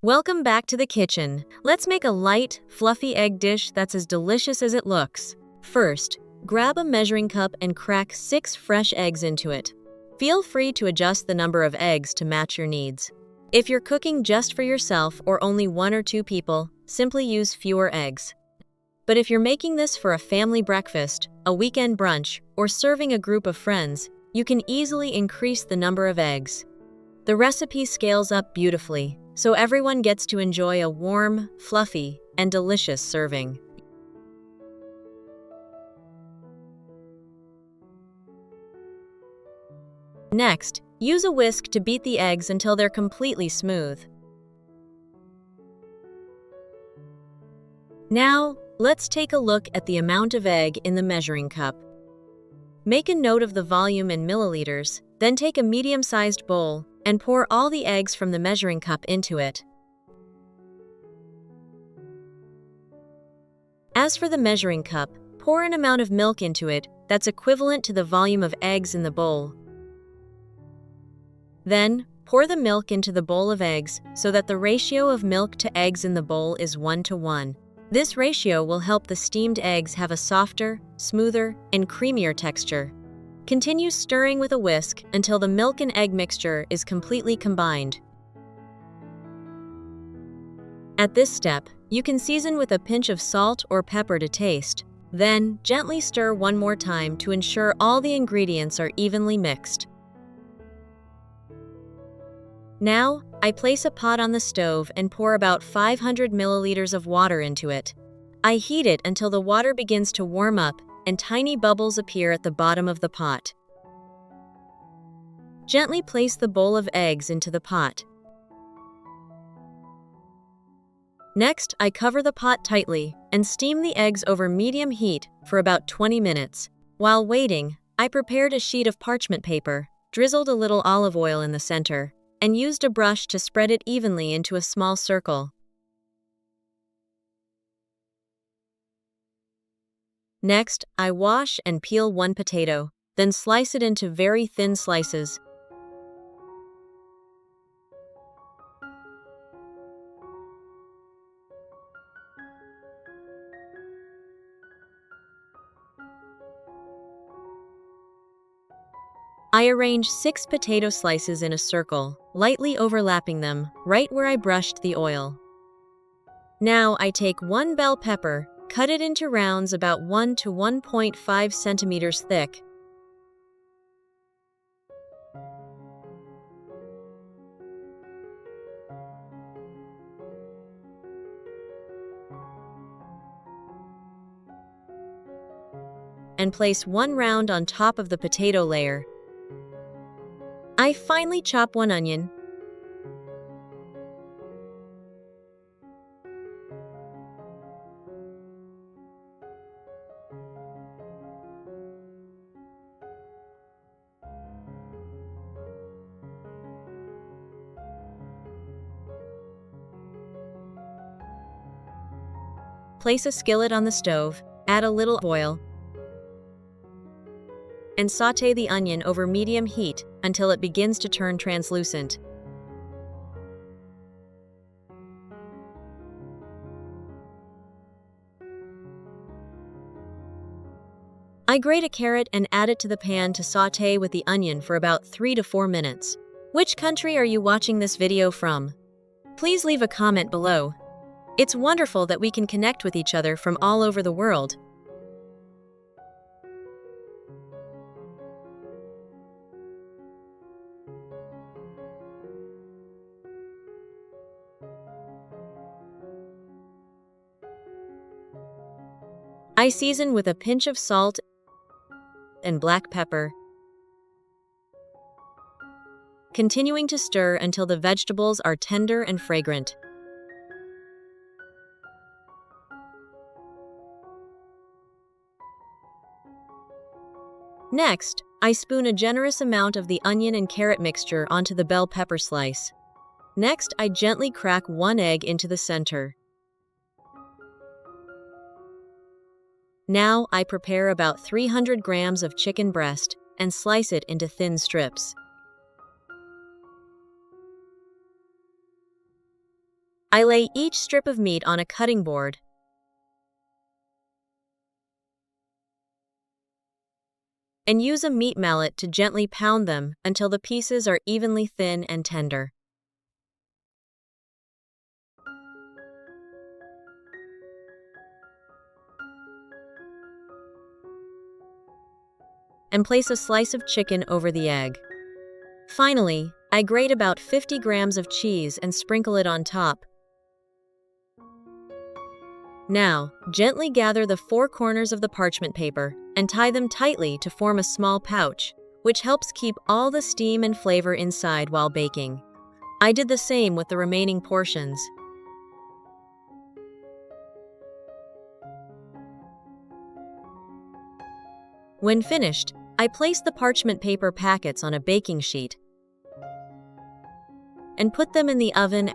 Welcome back to the kitchen. Let's make a light, fluffy egg dish that's as delicious as it looks. First, grab a measuring cup and crack 6 fresh eggs into it. Feel free to adjust the number of eggs to match your needs. If you're cooking just for yourself or only 1 or 2 people, simply use fewer eggs. But if you're making this for a family breakfast, a weekend brunch, or serving a group of friends, you can easily increase the number of eggs. The recipe scales up beautifully, so everyone gets to enjoy a warm, fluffy, and delicious serving. Next, use a whisk to beat the eggs until they're completely smooth. Now, let's take a look at the amount of egg in the measuring cup. Make a note of the volume in milliliters, then take a medium-sized bowl and pour all the eggs from the measuring cup into it. As for the measuring cup, pour an amount of milk into it that's equivalent to the volume of eggs in the bowl. Then, pour the milk into the bowl of eggs so that the ratio of milk to eggs in the bowl is 1:1. This ratio will help the steamed eggs have a softer, smoother, and creamier texture. Continue stirring with a whisk until the milk and egg mixture is completely combined. At this step, you can season with a pinch of salt or pepper to taste. Then, gently stir one more time to ensure all the ingredients are evenly mixed. Now, I place a pot on the stove and pour about 500 milliliters of water into it. I heat it until the water begins to warm up and tiny bubbles appear at the bottom of the pot. Gently place the bowl of eggs into the pot. Next, I cover the pot tightly and steam the eggs over medium heat for about 20 minutes. While waiting, I prepared a sheet of parchment paper, drizzled a little olive oil in the center, and used a brush to spread it evenly into a small circle. Next, I wash and peel 1 potato, then slice it into very thin slices. I arrange 6 potato slices in a circle, lightly overlapping them, right where I brushed the oil. Now I take 1 bell pepper, cut it into rounds about 1 to 1.5 centimeters thick. And place 1 round on top of the potato layer. I finely chop 1 onion. Place a skillet on the stove, add a little oil, and sauté the onion over medium heat until it begins to turn translucent. I grate a carrot and add it to the pan to sauté with the onion for about 3 to 4 minutes. Which country are you watching this video from? Please leave a comment below. It's wonderful that we can connect with each other from all over the world. I season with a pinch of salt and black pepper, continuing to stir until the vegetables are tender and fragrant. Next, I spoon a generous amount of the onion and carrot mixture onto the bell pepper slice. Next, I gently crack 1 egg into the center. Now, I prepare about 300 grams of chicken breast and slice it into thin strips. I lay each strip of meat on a cutting board and use a meat mallet to gently pound them until the pieces are evenly thin and tender. And place a slice of chicken over the egg. Finally, I grate about 50 grams of cheese and sprinkle it on top. Now, gently gather the four corners of the parchment paper and tie them tightly to form a small pouch, which helps keep all the steam and flavor inside while baking. I did the same with the remaining portions. When finished, I place the parchment paper packets on a baking sheet and put them in the oven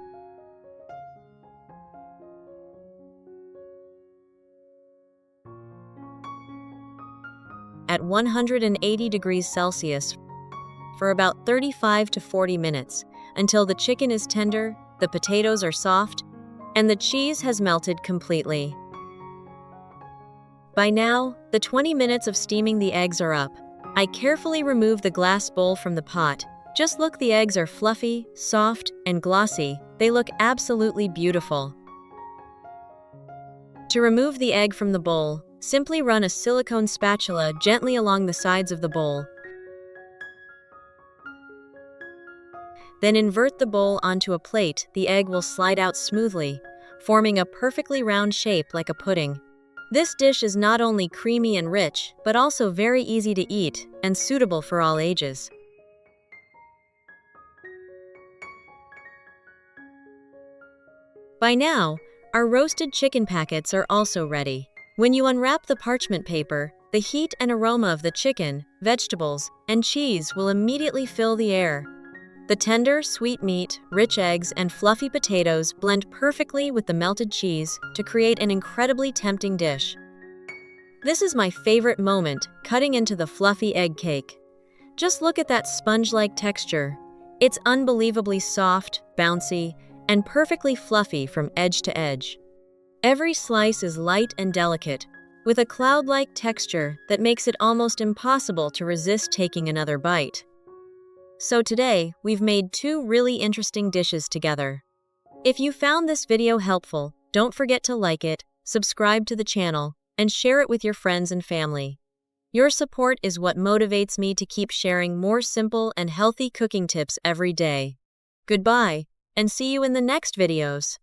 at 180 degrees Celsius for about 35 to 40 minutes until the chicken is tender, the potatoes are soft, and the cheese has melted completely. By now, the 20 minutes of steaming the eggs are up. I carefully remove the glass bowl from the pot. Just look, the eggs are fluffy, soft, and glossy. They look absolutely beautiful. To remove the egg from the bowl, simply run a silicone spatula gently along the sides of the bowl. Then invert the bowl onto a plate. The egg will slide out smoothly, forming a perfectly round shape like a pudding. This dish is not only creamy and rich, but also very easy to eat and suitable for all ages. By now, our roasted chicken packets are also ready. When you unwrap the parchment paper, the heat and aroma of the chicken, vegetables, and cheese will immediately fill the air. The tender, sweet meat, rich eggs, and fluffy potatoes blend perfectly with the melted cheese to create an incredibly tempting dish. This is my favorite moment, cutting into the fluffy egg cake. Just look at that sponge-like texture. It's unbelievably soft, bouncy, and perfectly fluffy from edge to edge. Every slice is light and delicate, with a cloud-like texture that makes it almost impossible to resist taking another bite. So today, we've made two really interesting dishes together. If you found this video helpful, don't forget to like it, subscribe to the channel, and share it with your friends and family. Your support is what motivates me to keep sharing more simple and healthy cooking tips every day. Goodbye, and see you in the next videos.